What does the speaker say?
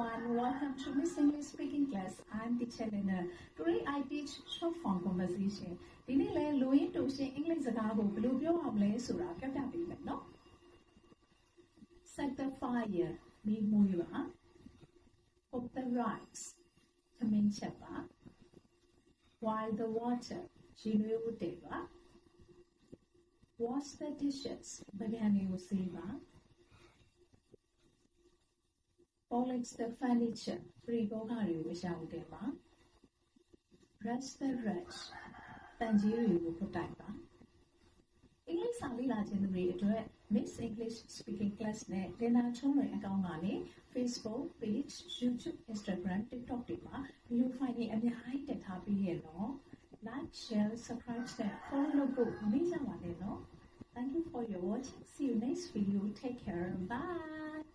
everyone, welcome to Miss English Speaking Class. I'm teacher Lena. Today I teach short form conversation. Dini le loin to say English agago blue bio amle sura kapta pi no. Set the fire, me muiva. Put the rice, kamin chapa. While the water, chinu deva. Wash the dishes, bagani usiva. Polish the furniture, frigogari wishaudeva. Brush the rush, tanjiri upotaiva. English sali rajendri to Miss English Speaking Class ne Lena Chonwe account ngane Facebook page, YouTube, Instagram, TikTok diva. You find it at the height at happy here no. Like, share, subscribe, follow the book. Thank you for your watching. See you next video. Take care. Bye.